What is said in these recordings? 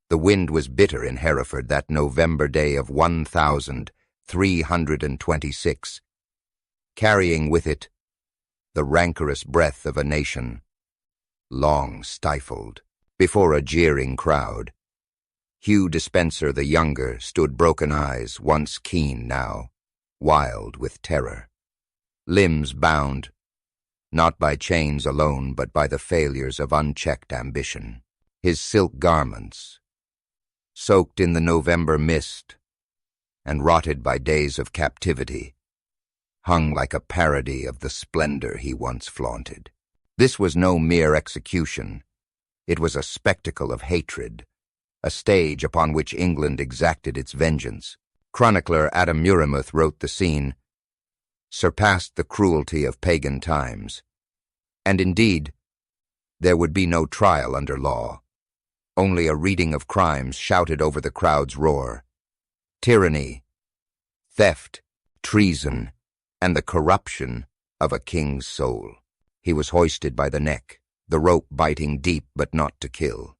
The wind was bitter in Hereford that November day of 1326, carrying with it the rancorous breath of a nation, long stifled. Before a jeering crowd, Hugh Despenser the younger stood, broken eyes, once keen, now wild with terror, limbs bound, not by chains alone, but by the failures of unchecked ambition. His silk garments, soaked in the November mist and rotted by days of captivity, hung like a parody of the splendor he once flaunted. This was no mere execution. It was a spectacle of hatred, a stage upon which England exacted its vengeance. Chronicler Adam Muirmouth wrote the scene surpassed the cruelty of pagan times. And indeed, there would be no trial under law, only a reading of crimes shouted over the crowd's roar. Tyranny, theft, treason, and the corruption of a king's soul. He was hoisted by the neck, the rope biting deep but not to kill.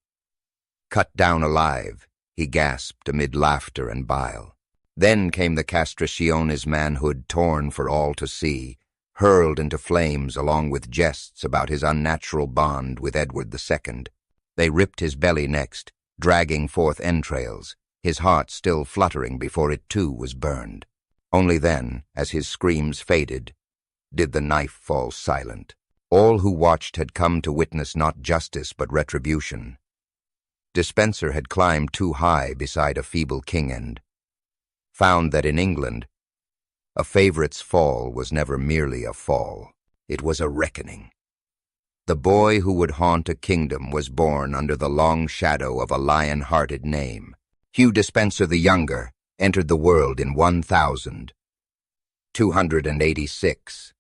Cut down alive, he gasped amid laughter and bile. Then came the Castration, his manhood torn for all to see, hurled into flames along with jests about his unnatural bond with Edward II. They ripped his belly next, dragging forth entrails, his heart still fluttering before it too was burned. Only then, as his screams faded, did the knife fall silent. All who watched had come to witness not justice but retribution. Despenser had climbed too high beside a feeble king and found that in England, a favorite's fall was never merely a fall. It was a reckoning. The boy who would haunt a kingdom was born under the long shadow of a lion-hearted name. Hugh Despenser the younger entered the world in 1286,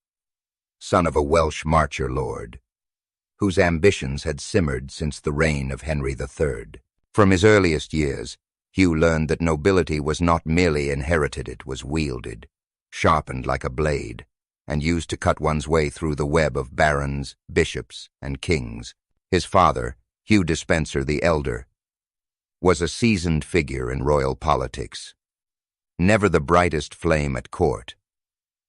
son of a Welsh marcher lord, whose ambitions had simmered since the reign of Henry III. From his earliest years, Hugh learned that nobility was not merely inherited, it was wielded, sharpened like a blade, and used to cut one's way through the web of barons, bishops, and kings. His father, Hugh Despenser the elder, was a seasoned figure in royal politics, never the brightest flame at court,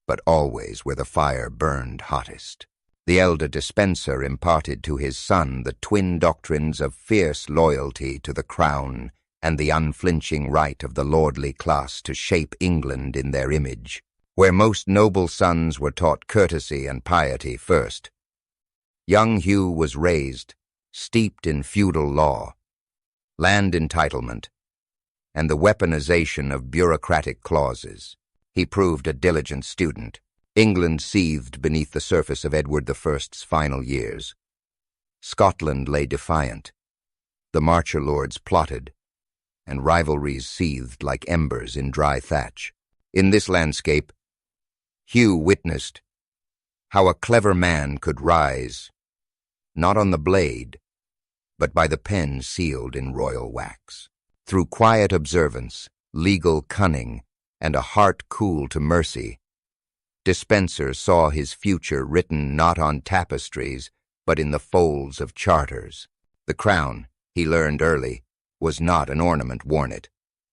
but always where the fire burned hottest. The elder Despenser imparted to his son the twin doctrines of fierce loyalty to the crown and the unflinching right of the lordly class to shape England in their image. Where most noble sons were taught courtesy and piety first, young Hugh was raised, steeped in feudal law, land entitlement, and the weaponization of bureaucratic clauses. He proved a diligent student. England seethed beneath the surface of Edward I's final years. Scotland lay defiant. The marcher lords plotted, and rivalries seethed like embers in dry thatch. In this landscape, Hugh witnessed how a clever man could rise, not on the blade, but by the pen sealed in royal wax. Through quiet observance, legal cunning, and a heart cool to mercy, Despenser saw his future written not on tapestries, but in the folds of charters. The crown, he learned early, was not an ornament worn it,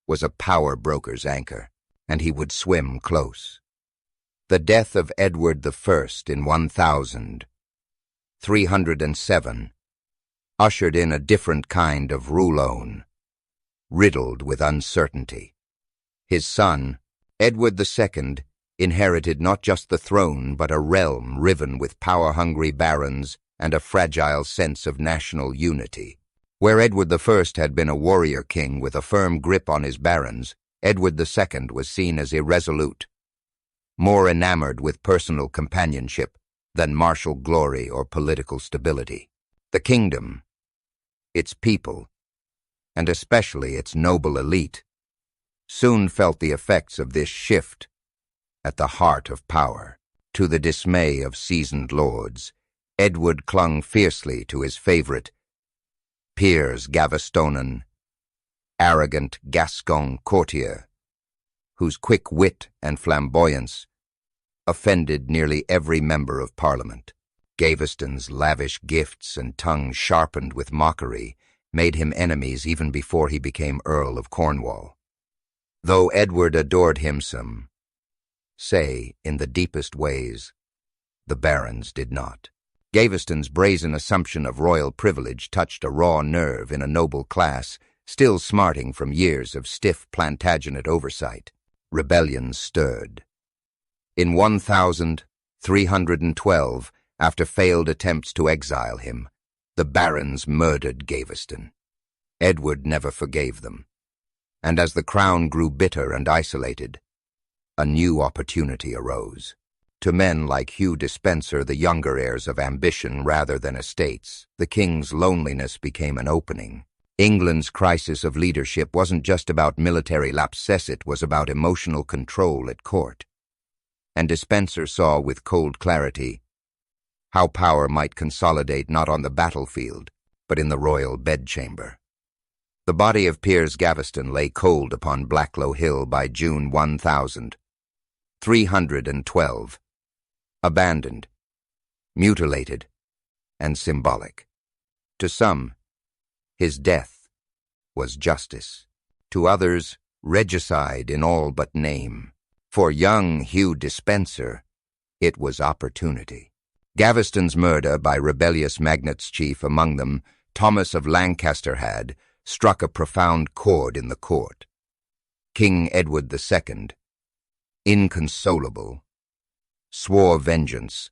was a power broker's anchor, and he would swim close. The death of Edward I in 1307 ushered in a different kind of rouleau, riddled with uncertainty. His son, Edward II, inherited not just the throne but a realm riven with power-hungry barons and a fragile sense of national unity. Where Edward I had been a warrior king with a firm grip on his barons, Edward II was seen as irresolute, more enamored with personal companionship than martial glory or political stability. The kingdom, its people, and especially its noble elite, soon felt the effects of this shift at the heart of power. To the dismay of seasoned lords, Edward clung fiercely to his favorite, Piers Gaveston, arrogant Gascon courtier, whose quick wit and flamboyance offended nearly every member of Parliament. Gaveston's lavish gifts and tongue sharpened with mockery made him enemies even before he became Earl of Cornwall. Though Edward adored him some, say, in the deepest ways, the barons did not. Gaveston's brazen assumption of royal privilege touched a raw nerve in a noble class, still smarting from years of stiff Plantagenet oversight. Rebellions stirred. In 1312, after failed attempts to exile him, the barons murdered Gaveston. Edward never forgave them, and as the crown grew bitter and isolated, a new opportunity arose. To men like Hugh Despenser, the younger heirs of ambition rather than estates, the king's loneliness became an opening. England's crisis of leadership wasn't just about military lapses, it was about emotional control at court. And Despenser saw with cold clarity how power might consolidate not on the battlefield, but in the royal bedchamber. The body of Piers Gaveston lay cold upon Blacklow Hill by June 1312, abandoned, mutilated, and symbolic. To some, his death was justice. To others, regicide in all but name. For young Hugh Despenser, it was opportunity. Gaveston's murder by rebellious magnates, chief among them Thomas of Lancaster, had struck a profound chord in the court. King Edward II, inconsolable, swore vengeance,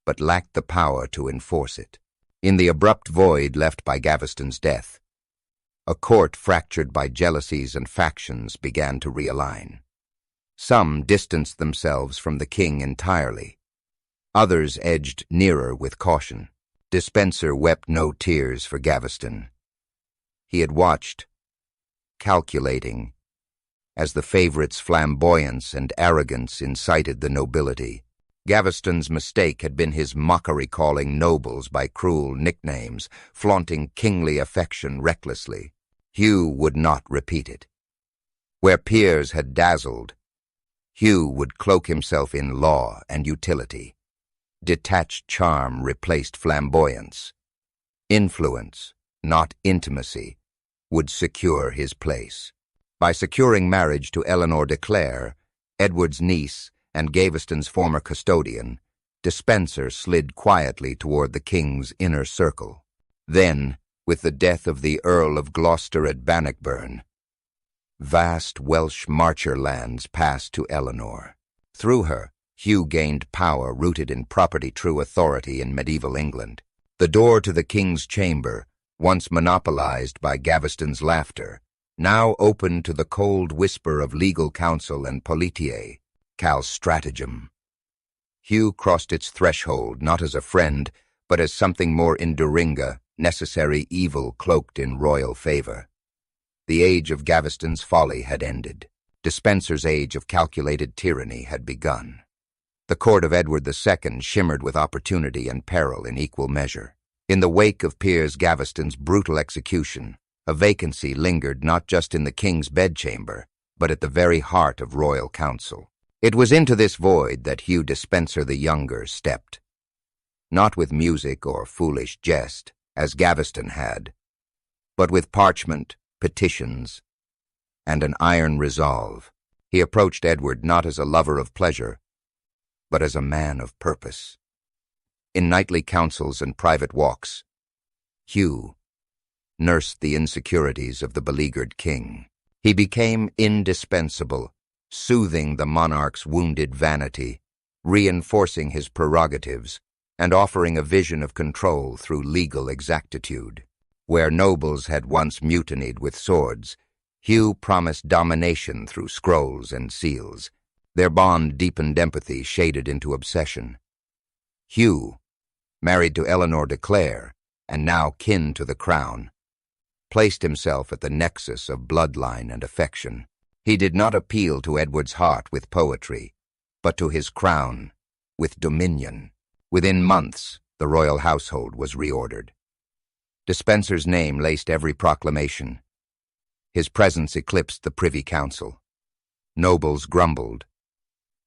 but lacked the power to enforce it. In the abrupt void left by Gaveston's death, a court fractured by jealousies and factions began to realign. Some distanced themselves from the king entirely. Others edged nearer with caution. Despenser wept no tears for Gaveston. He had watched, calculating, as the favorite's flamboyance and arrogance incited the nobility. Gaveston's mistake had been his mockery calling nobles by cruel nicknames, flaunting kingly affection recklessly. Hugh would not repeat it. Where Piers had dazzled, Hugh would cloak himself in law and utility. Detached charm replaced flamboyance. Influence, not intimacy, would secure his place. By securing marriage to Eleanor de Clare, Edward's niece and Gaveston's former custodian, Despenser slid quietly toward the king's inner circle. Then, with the death of the Earl of Gloucester at Bannockburn, vast Welsh marcher lands passed to Eleanor. Through her, Hugh gained power rooted in property-true authority in medieval England. The door to the king's chamber, once monopolized by Gaveston's laughter, now opened to the cold whisper of legal counsel and politie, Cal's stratagem. Hugh crossed its threshold not as a friend, but as something more enduringa, necessary evil cloaked in royal favor. The age of Gaveston's folly had ended. Despenser's age of calculated tyranny had begun. The court of Edward II shimmered with opportunity and peril in equal measure. In the wake of Piers Gaveston's brutal execution, a vacancy lingered not just in the king's bedchamber, but at the very heart of royal council. It was into this void that Hugh Despenser the Younger stepped. Not with music or foolish jest, as Gaveston had, but with parchment, petitions, and an iron resolve. He approached Edward not as a lover of pleasure, but as a man of purpose. In nightly councils and private walks, Hugh nursed the insecurities of the beleaguered king. He became indispensable, soothing the monarch's wounded vanity, reinforcing his prerogatives, and offering a vision of control through legal exactitude. Where nobles had once mutinied with swords, Hugh promised domination through scrolls and seals. Their bond deepened empathy, shaded into obsession. Hugh, married to Eleanor de Clare, and now kin to the crown, placed himself at the nexus of bloodline and affection. He did not appeal to Edward's heart with poetry, but to his crown with dominion. Within months, the royal household was reordered. Despenser's name laced every proclamation. His presence eclipsed the Privy Council. Nobles grumbled.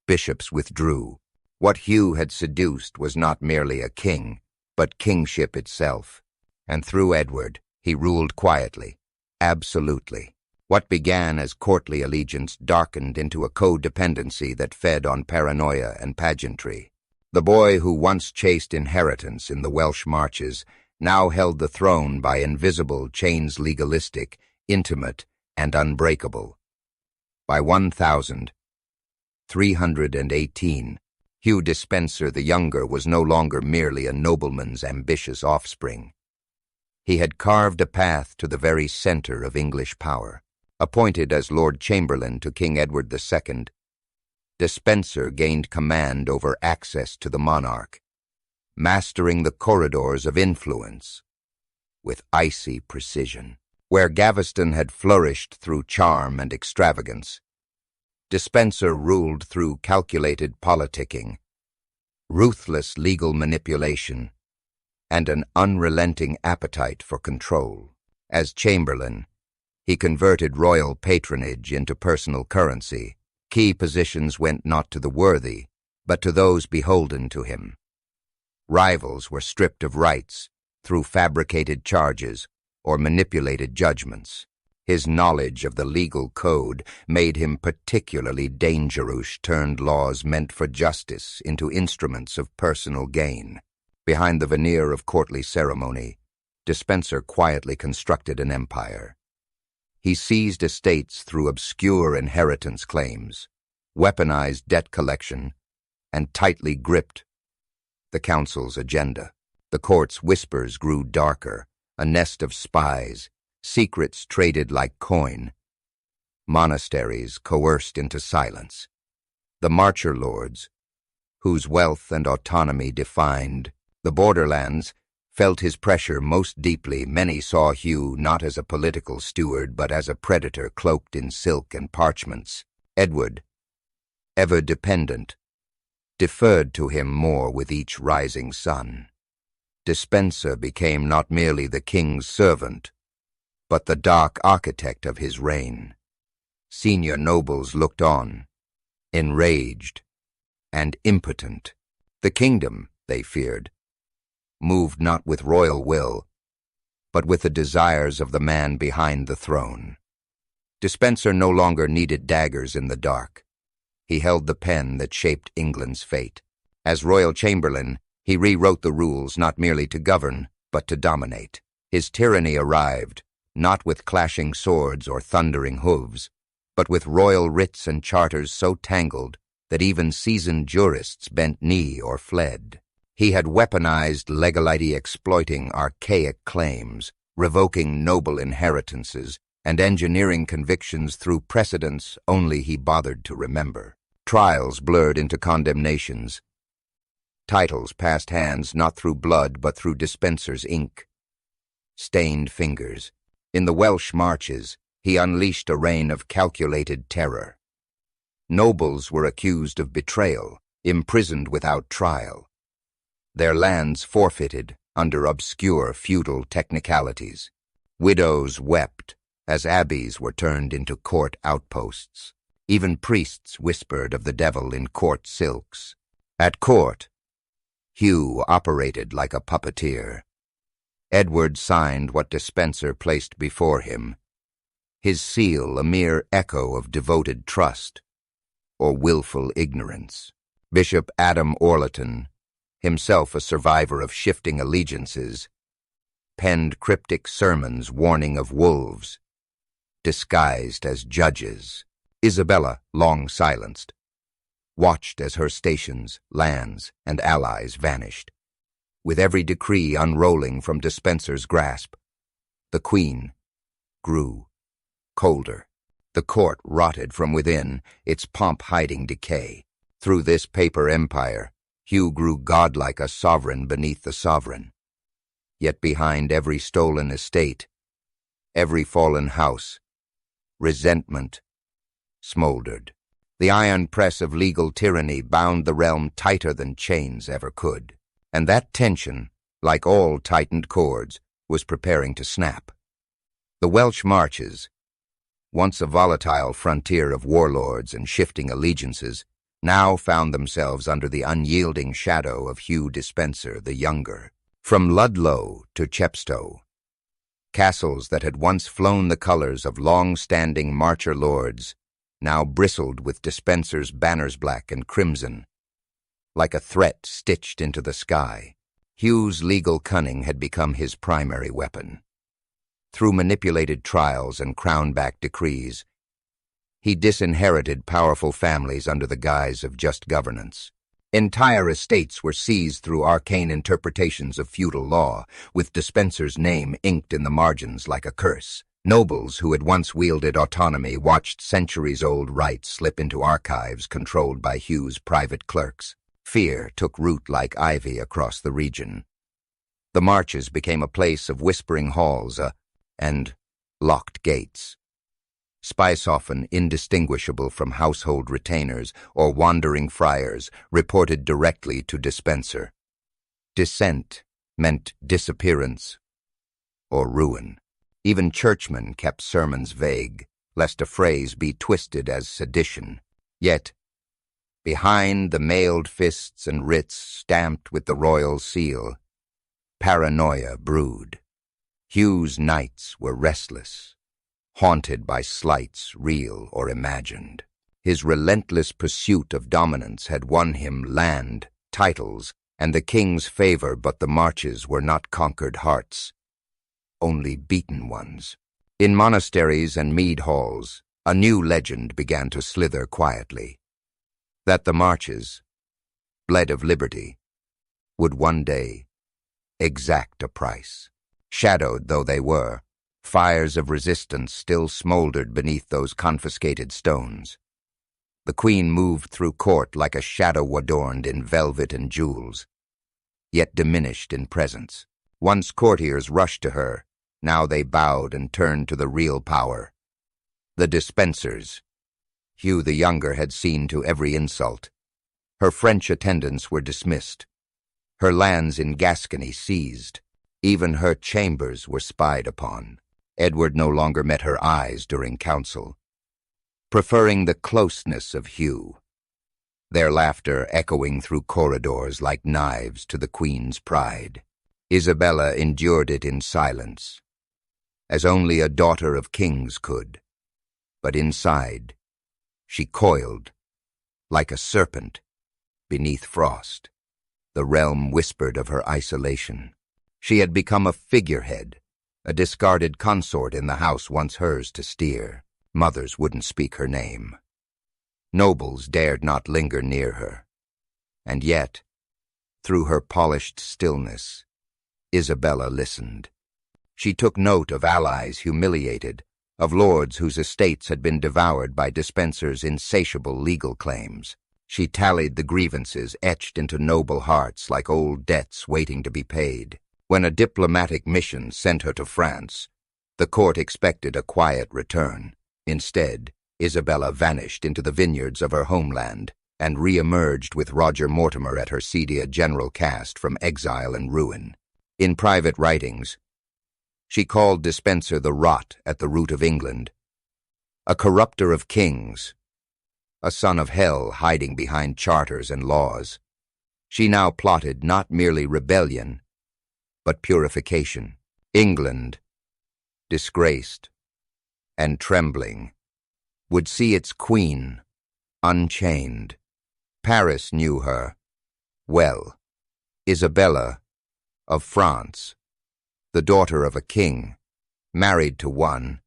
Bishops withdrew. What Hugh had seduced was not merely a king, but kingship itself. And through Edward, He ruled quietly, absolutely. What began as courtly allegiance darkened into a codependency that fed on paranoia and pageantry. The boy who once chased inheritance in the Welsh marches now held the throne by invisible chains, legalistic, intimate, and unbreakable. By 1318, Hugh Despencer the Younger was no longer merely a nobleman's ambitious offspring. He had carved a path to the very center of English power. Appointed as Lord Chamberlain to King Edward II, Despencer gained command over access to the monarch, mastering the corridors of influence with icy precision. Where Gaveston had flourished through charm and extravagance, Despencer ruled through calculated politicking, ruthless legal manipulation, and an unrelenting appetite for control. As Chamberlain, he converted royal patronage into personal currency. Key positions went not to the worthy, but to those beholden to him. Rivals were stripped of rights through fabricated charges or manipulated judgments. His knowledge of the legal code made him particularly dangerous, turned laws meant for justice into instruments of personal gain. Behind the veneer of courtly ceremony, Despencer quietly constructed an empire. He seized estates through obscure inheritance claims, weaponized debt collection, and tightly gripped the council's agenda. The court's whispers grew darker, a nest of spies, secrets traded like coin, monasteries coerced into silence. The marcher lords, whose wealth and autonomy defined the borderlands, felt his pressure most deeply. Many saw Hugh not as a political steward, but as a predator cloaked in silk and parchments. Edward, ever dependent, deferred to him more with each rising sun. Despencer became not merely the king's servant, but the dark architect of his reign. Senior nobles looked on, enraged and impotent. The kingdom, they feared, moved not with royal will, but with the desires of the man behind the throne. Despencer no longer needed daggers in the dark. He held the pen that shaped England's fate. As royal chamberlain, he rewrote the rules not merely to govern, but to dominate. His tyranny arrived, not with clashing swords or thundering hooves, but with royal writs and charters so tangled that even seasoned jurists bent knee or fled. He had weaponized legality, exploiting archaic claims, revoking noble inheritances, and engineering convictions through precedents only he bothered to remember. Trials blurred into condemnations. Titles passed hands not through blood but through Despencer's ink. Stained fingers. In the Welsh marches, he unleashed a reign of calculated terror. Nobles were accused of betrayal, imprisoned without trial. Their lands forfeited under obscure feudal technicalities. Widows wept as abbeys were turned into court outposts. Even priests whispered of the devil in court silks. At court, Hugh operated like a puppeteer. Edward signed what Despencer placed before him, his seal a mere echo of devoted trust or willful ignorance. Bishop Adam Orleton, himself a survivor of shifting allegiances, penned cryptic sermons warning of wolves, disguised as judges. Isabella, long silenced, watched as her stations, lands, and allies vanished. With every decree unrolling from Despencer's grasp, the Queen grew colder. The court rotted from within, its pomp hiding decay. Through this paper empire, Hugh grew godlike, a sovereign beneath the sovereign. Yet behind every stolen estate, every fallen house, resentment smoldered. The iron press of legal tyranny bound the realm tighter than chains ever could. And that tension, like all tightened cords, was preparing to snap. The Welsh marches, once a volatile frontier of warlords and shifting allegiances, now found themselves under the unyielding shadow of Hugh Despencer the Younger. From Ludlow to Chepstow, Castles that had once flown the colors of long-standing marcher lords now bristled with dispensers' banners black and crimson, like a threat stitched into the sky. Hugh's legal cunning had become his primary weapon. Through manipulated trials and crown-backed decrees, he disinherited powerful families under the guise of just governance. Entire estates were seized through arcane interpretations of feudal law, with Despenser's name inked in the margins like a curse. Nobles who had once wielded autonomy watched centuries-old rights slip into archives controlled by Hugh's private clerks. Fear took root like ivy across the region. The marches became a place of whispering halls and locked gates. Spies, often indistinguishable from household retainers or wandering friars, reported directly to Despenser. Dissent meant disappearance or ruin. Even churchmen kept sermons vague, lest a phrase be twisted as sedition. Yet, behind the mailed fists and writs stamped with the royal seal, paranoia brewed. Hugh's nights were restless, haunted by slights real or imagined. His relentless pursuit of dominance had won him land, titles, and the king's favor, but the marches were not conquered hearts, only beaten ones. In monasteries and mead halls, a new legend began to slither quietly, that the marches, bled of liberty, would one day exact a price. Shadowed though they were, fires of resistance still smoldered beneath those confiscated stones. The queen moved through court like a shadow adorned in velvet and jewels, yet diminished in presence. Once courtiers rushed to her, now they bowed and turned to the real power. The Despensers. Hugh the Younger had seen to every insult. Her French attendants were dismissed, her lands in Gascony seized, even her chambers were spied upon. Edward no longer met her eyes during council, preferring the closeness of Hugh, their laughter echoing through corridors like knives to the queen's pride. Isabella endured it in silence, as only a daughter of kings could, but inside she coiled like a serpent beneath frost. The realm whispered of her isolation. She had become a figurehead, a discarded consort in the house once hers to steer. Mothers wouldn't speak her name. Nobles dared not linger near her. And yet, through her polished stillness, Isabella listened. She took note of allies humiliated, of lords whose estates had been devoured by Despenser's insatiable legal claims. She tallied the grievances etched into noble hearts like old debts waiting to be paid. When a diplomatic mission sent her to France, the court expected a quiet return. Instead, Isabella vanished into the vineyards of her homeland and re-emerged with Roger Mortimer at her seat, a general cast from exile and ruin. In private writings, she called Despenser the rot at the root of England, a corrupter of kings, a son of hell hiding behind charters and laws. She now plotted not merely rebellion, but purification. England, disgraced and trembling, would see its queen unchained. Paris knew her well. Isabella of France, the daughter of a king, married to one,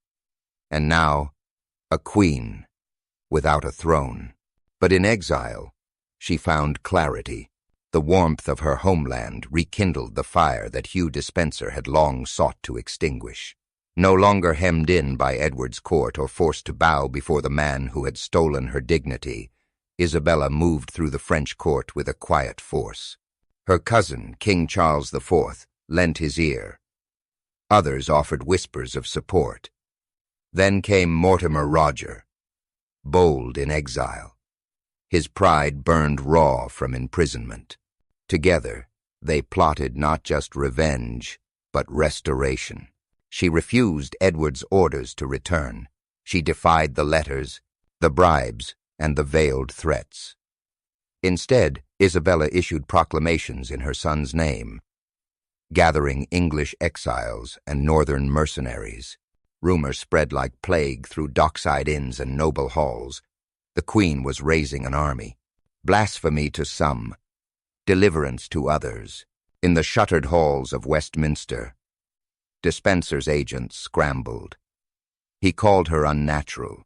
and now a queen without a throne. But in exile, she found clarity. The warmth of her homeland rekindled the fire that Hugh Despenser had long sought to extinguish. No longer hemmed in by Edward's court or forced to bow before the man who had stolen her dignity, Isabella moved through the French court with a quiet force. Her cousin, King Charles IV, lent his ear. Others offered whispers of support. Then came Mortimer Roger, bold in exile. His pride burned raw from imprisonment. Together, they plotted not just revenge, but restoration. She refused Edward's orders to return. She defied the letters, the bribes, and the veiled threats. Instead, Isabella issued proclamations in her son's name. gathering English exiles and northern mercenaries. Rumor spread like plague through dockside inns and noble halls. The Queen was raising an army. Blasphemy to some, deliverance to others. In the shuttered halls of Westminster, Despenser's agents scrambled. He called her unnatural,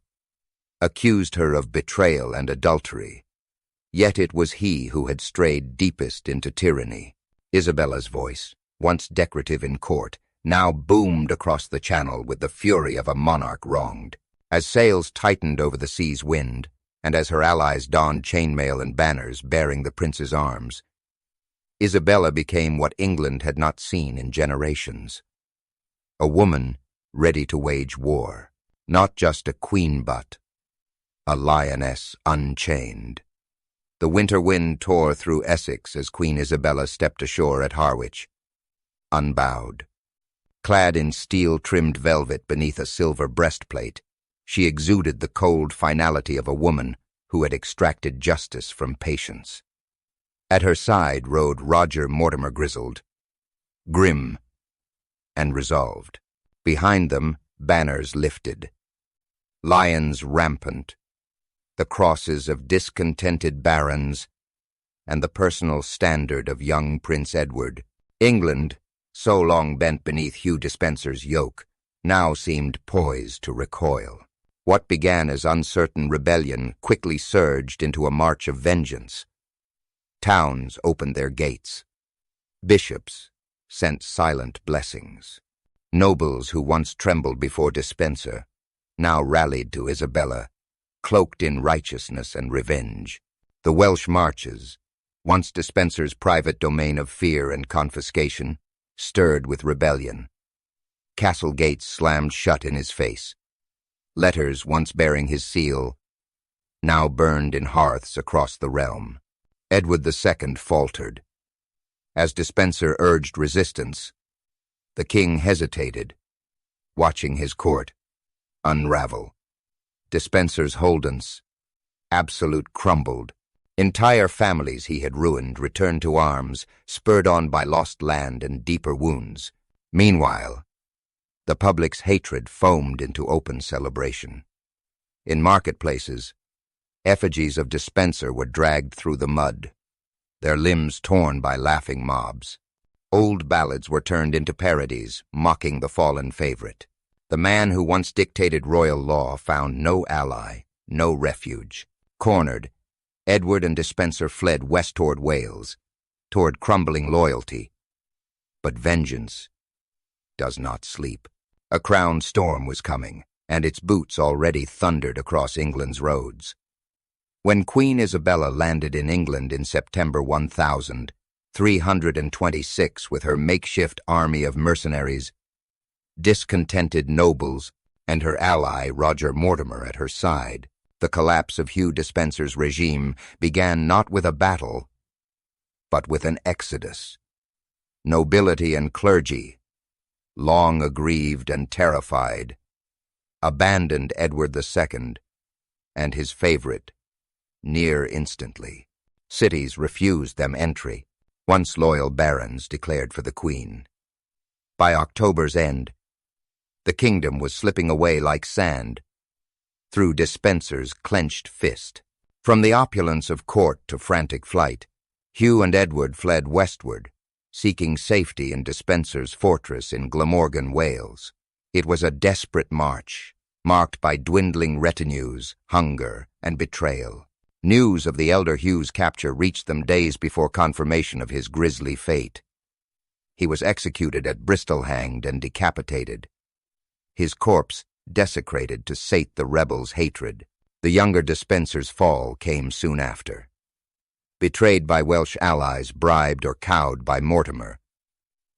accused her of betrayal and adultery. Yet it was he who had strayed deepest into tyranny. Isabella's voice, once decorative in court, now boomed across the channel with the fury of a monarch wronged. As sails tightened over the sea's wind, and as her allies donned chainmail and banners bearing the prince's arms, Isabella became what England had not seen in generations. A woman ready to wage war, not just a queen but a lioness unchained. The winter wind tore through Essex as Queen Isabella stepped ashore at Harwich, unbowed. Clad in steel-trimmed velvet beneath a silver breastplate, she exuded the cold finality of a woman who had extracted justice from patience. At her side rode Roger Mortimer Grizzled, grim and resolved. Behind them, banners lifted, lions rampant, the crosses of discontented barons, and the personal standard of young Prince Edward. England, so long bent beneath Hugh Despenser's yoke, now seemed poised to recoil. What began as uncertain rebellion quickly surged into a march of vengeance. Towns opened their gates. Bishops sent silent blessings. Nobles who once trembled before Despenser now rallied to Isabella, cloaked in righteousness and revenge. The Welsh marches, once Despenser's private domain of fear and confiscation, stirred with rebellion. Castle gates slammed shut in his face. Letters once bearing his seal now burned in hearths across the realm. Edward II faltered. As Despenser urged resistance, the king hesitated, watching his court unravel. Despenser's holdings, absolute, crumbled. Entire families he had ruined returned to arms, spurred on by lost land and deeper wounds. Meanwhile, the public's hatred foamed into open celebration. In marketplaces, effigies of Despenser were dragged through the mud, their limbs torn by laughing mobs. Old ballads were turned into parodies, mocking the fallen favorite. The man who once dictated royal law found no ally, no refuge. Cornered, Edward and Despenser fled west toward Wales, toward crumbling loyalty. But vengeance does not sleep. A crown storm was coming, and its boots already thundered across England's roads. When Queen Isabella landed in England in September 1326 with her makeshift army of mercenaries, discontented nobles, and her ally Roger Mortimer at her side, the collapse of Hugh Despenser's regime began not with a battle, but with an exodus. Nobility and clergy, long aggrieved and terrified, abandoned Edward II and his favorite near instantly. Cities refused them entry. Once loyal barons declared for the Queen. By October's end, the kingdom was slipping away like sand through Despenser's clenched fist. From the opulence of court to frantic flight, Hugh and Edward fled westward, seeking safety in Despenser's fortress in Glamorgan, Wales. It was a desperate march, marked by dwindling retinues, hunger, and betrayal. News of the elder Hugh's capture reached them days before confirmation of his grisly fate. He was executed at Bristol, hanged and decapitated, his corpse desecrated to sate the rebels' hatred. The younger Despenser's fall came soon after. Betrayed by Welsh allies, bribed or cowed by Mortimer,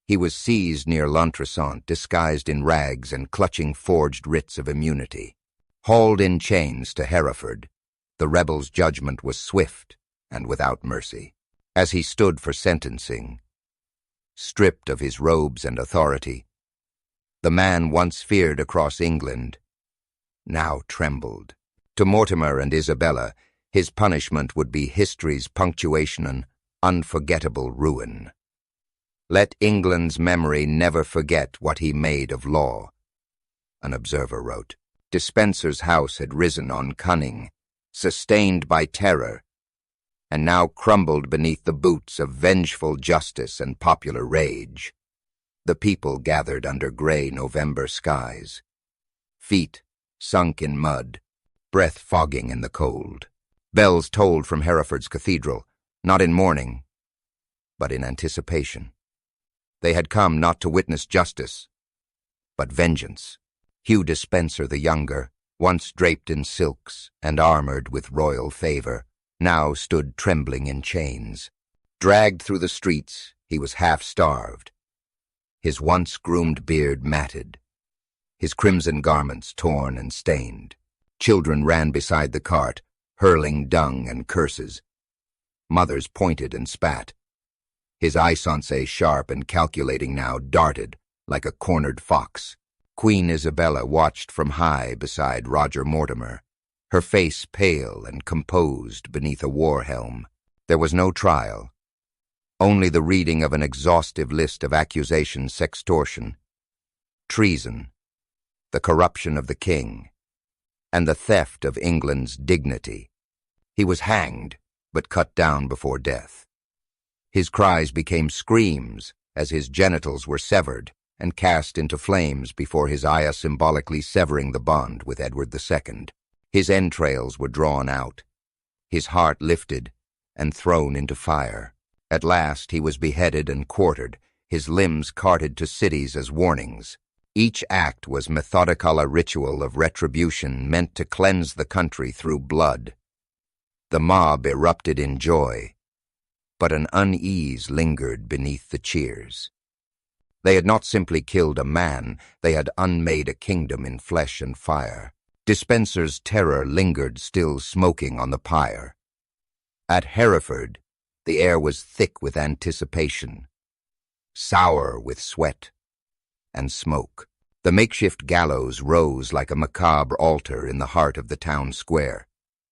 he was seized near L'Entresant, disguised in rags and clutching forged writs of immunity. Hauled in chains to Hereford, the rebel's judgment was swift and without mercy. As he stood for sentencing, stripped of his robes and authority, the man once feared across England now trembled. To Mortimer and Isabella, his punishment would be history's punctuation and unforgettable ruin. Let England's memory never forget what he made of law, an observer wrote. Despenser's house had risen on cunning, sustained by terror, and now crumbled beneath the boots of vengeful justice and popular rage. The people gathered under gray November skies, feet sunk in mud, breath fogging in the cold. Bells tolled from Hereford's cathedral, not in mourning, but in anticipation. They had come not to witness justice, but vengeance. Hugh Despenser the younger, once draped in silks and armored with royal favor, now stood trembling in chains. Dragged through the streets, he was half-starved, his once-groomed beard matted, his crimson garments torn and stained. Children ran beside the cart, hurling dung and curses. Mothers pointed and spat. His eye-sensé, sharp and calculating now, darted like a cornered fox. Queen Isabella watched from high beside Roger Mortimer, her face pale and composed beneath a war helm. There was no trial, only the reading of an exhaustive list of accusations: sextortion, treason, the corruption of the king, and the theft of England's dignity. He was hanged, but cut down before death. His cries became screams as his genitals were severed and cast into flames before his eye, symbolically severing the bond with Edward II. His entrails were drawn out, his heart lifted and thrown into fire. At last he was beheaded and quartered, his limbs carted to cities as warnings. Each act was methodical, a ritual of retribution meant to cleanse the country through blood. The mob erupted in joy, but an unease lingered beneath the cheers. They had not simply killed a man, they had unmade a kingdom in flesh and fire. Despenser's terror lingered still smoking on the pyre. At Hereford, the air was thick with anticipation, sour with sweat and smoke. The makeshift gallows rose like a macabre altar in the heart of the town square,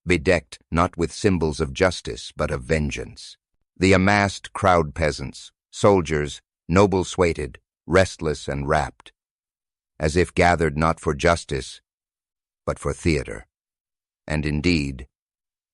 bedecked not with symbols of justice but of vengeance. The amassed crowd, peasants, soldiers, noble-swaited, restless and rapt, as if gathered not for justice, but for theater. And indeed,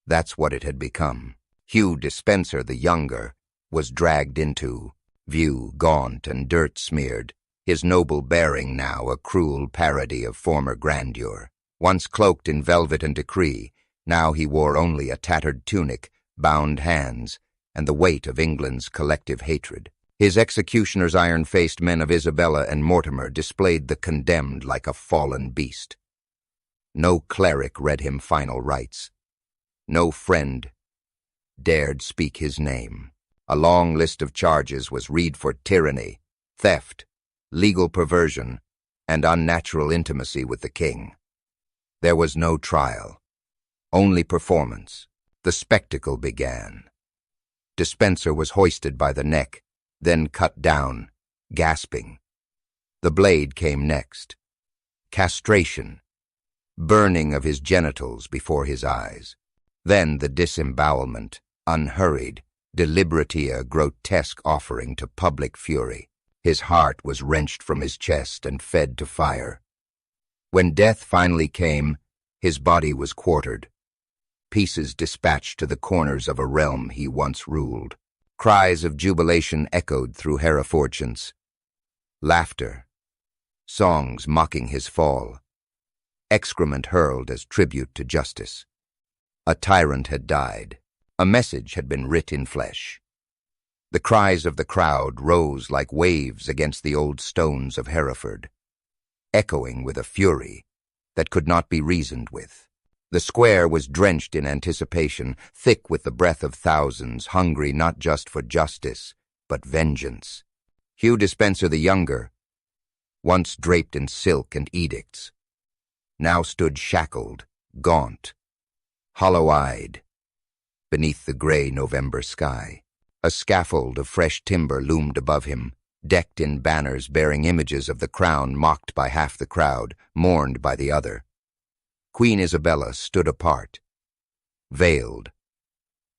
that's what it had become. Hugh Despenser the younger was dragged into view, gaunt and dirt-smeared, his noble bearing now a cruel parody of former grandeur. Once cloaked in velvet and decree, now he wore only a tattered tunic, bound hands, and the weight of England's collective hatred. His executioner's iron-faced men of Isabella and Mortimer displayed the condemned like a fallen beast. No cleric read him final rites. No friend dared speak his name. A long list of charges was read for tyranny, theft, legal perversion, and unnatural intimacy with the king. There was no trial, only performance. The spectacle began. Despenser was hoisted by the neck, then cut down, gasping. The blade came next. Castration, burning of his genitals before his eyes. Then the disembowelment, unhurried, deliberately a grotesque offering to public fury. His heart was wrenched from his chest and fed to fire. When death finally came, his body was quartered, pieces dispatched to the corners of a realm he once ruled. Cries of jubilation echoed through Herefordshire. Laughter, songs mocking his fall, excrement hurled as tribute to justice. A tyrant had died. A message had been writ in flesh. The cries of the crowd rose like waves against the old stones of Hereford, echoing with a fury that could not be reasoned with. The square was drenched in anticipation, thick with the breath of thousands, hungry not just for justice, but vengeance. Hugh Despenser the younger, once draped in silk and edicts, now stood shackled, gaunt, hollow-eyed, beneath the gray November sky. A scaffold of fresh timber loomed above him, decked in banners bearing images of the crown mocked by half the crowd, mourned by the other. Queen Isabella stood apart, veiled,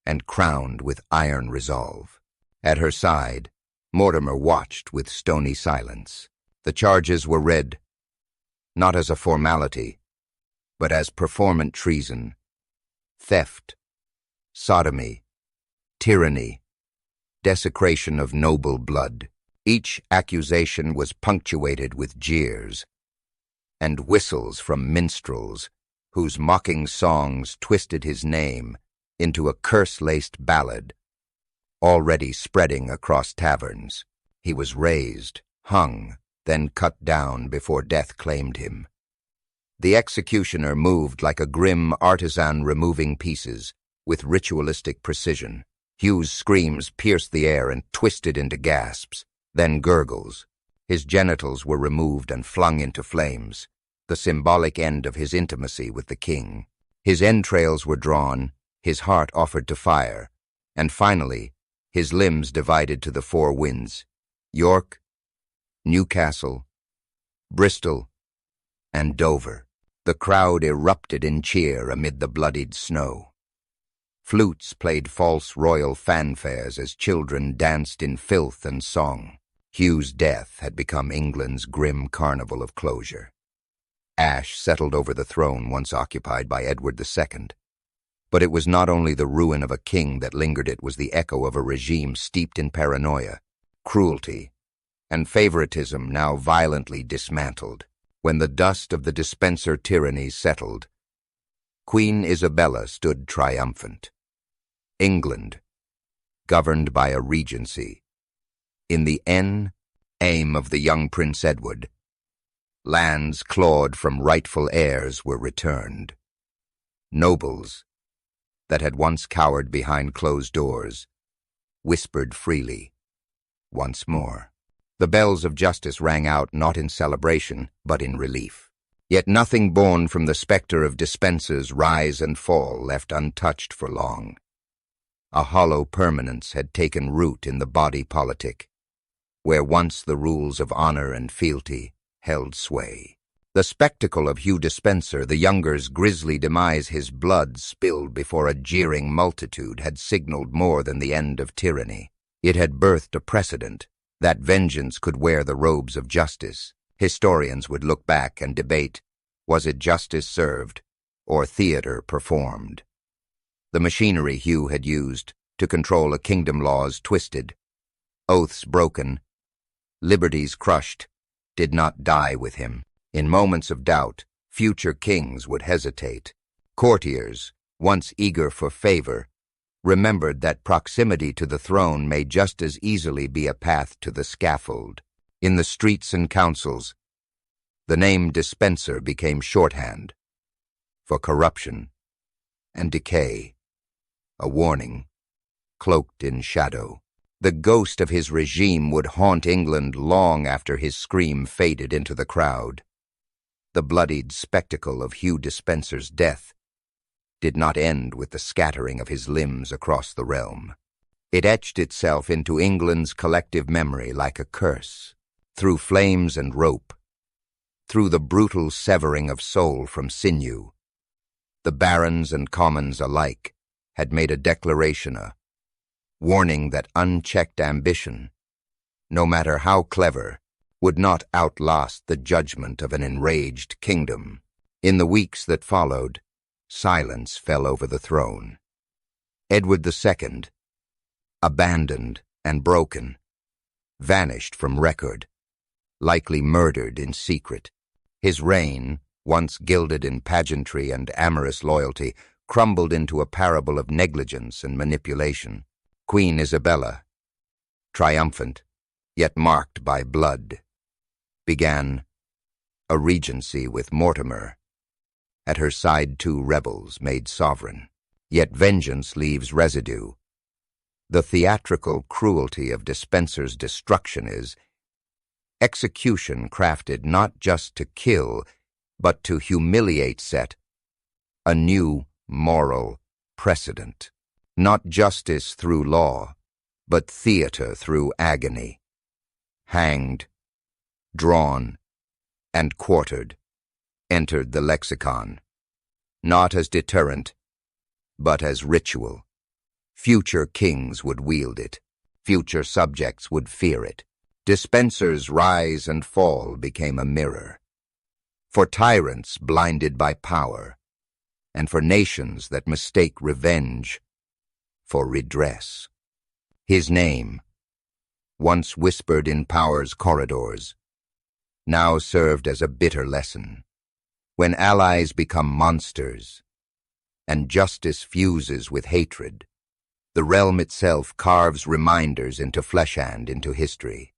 and crowned with iron resolve. At her side, Mortimer watched with stony silence. The charges were read, not as a formality, but as performant treason, theft, sodomy, tyranny, desecration of noble blood. Each accusation was punctuated with jeers and whistles from minstrels whose mocking songs twisted his name into a curse-laced ballad, already spreading across taverns. He was raised, hung, then cut down before death claimed him. The executioner moved like a grim artisan removing pieces, with ritualistic precision. Hugh's screams pierced the air and twisted into gasps, then gurgles. His genitals were removed and flung into flames, the symbolic end of his intimacy with the king. His entrails were drawn, his heart offered to fire, and finally, his limbs divided to the four winds: York, Newcastle, Bristol, and Dover. The crowd erupted in cheer amid the bloodied snow. Flutes played false royal fanfares as children danced in filth and song. Hugh's death had become England's grim carnival of closure. Ash settled over the throne once occupied by Edward II. But it was not only the ruin of a king that lingered, it was the echo of a regime steeped in paranoia, cruelty, and favoritism now violently dismantled. When the dust of the dispenser tyranny settled, Queen Isabella stood triumphant. England, governed by a regency. In the aim of the young Prince Edward, lands clawed from rightful heirs were returned. Nobles, that had once cowered behind closed doors, whispered freely once more. The bells of justice rang out not in celebration, but in relief. Yet nothing born from the specter of dispensers' rise and fall left untouched for long. A hollow permanence had taken root in the body politic, where once the rules of honor and fealty held sway. The spectacle of Hugh Despenser, the younger's grisly demise, his blood spilled before a jeering multitude, had signaled more than the end of tyranny. It had birthed a precedent that vengeance could wear the robes of justice. Historians would look back and debate, was it justice served or theater performed? The machinery Hugh had used to control a kingdom, laws twisted, oaths broken, liberties crushed, did not die with him. In moments of doubt, future kings would hesitate. Courtiers, once eager for favor, remembered that proximity to the throne may just as easily be a path to the scaffold. In the streets and councils, the name Despenser became shorthand for corruption and decay, a warning cloaked in shadow. The ghost of his regime would haunt England long after his scream faded into the crowd. The bloodied spectacle of Hugh Despenser's death did not end with the scattering of his limbs across the realm. It etched itself into England's collective memory like a curse, through flames and rope, through the brutal severing of soul from sinew. The barons and commons alike had made a declaration, a warning that unchecked ambition, no matter how clever, would not outlast the judgment of an enraged kingdom. In the weeks that followed, silence fell over the throne. Edward II, abandoned and broken, vanished from record, likely murdered in secret. His reign, once gilded in pageantry and amorous loyalty, crumbled into a parable of negligence and manipulation. Queen Isabella, triumphant, yet marked by blood, began a regency with Mortimer. At her side 2 rebels made sovereign. Yet vengeance leaves residue. The theatrical cruelty of Despenser's destruction is execution crafted not just to kill, but to humiliate, set a new moral precedent. Not justice through law, but theater through agony. Hanged, drawn, and quartered entered the lexicon, not as deterrent, but as ritual. Future kings would wield it. Future subjects would fear it. Dispensers' rise and fall became a mirror. For tyrants blinded by power, and for nations that mistake revenge for redress. His name, once whispered in power's corridors, now served as a bitter lesson. When allies become monsters, and justice fuses with hatred, the realm itself carves reminders into flesh and into history.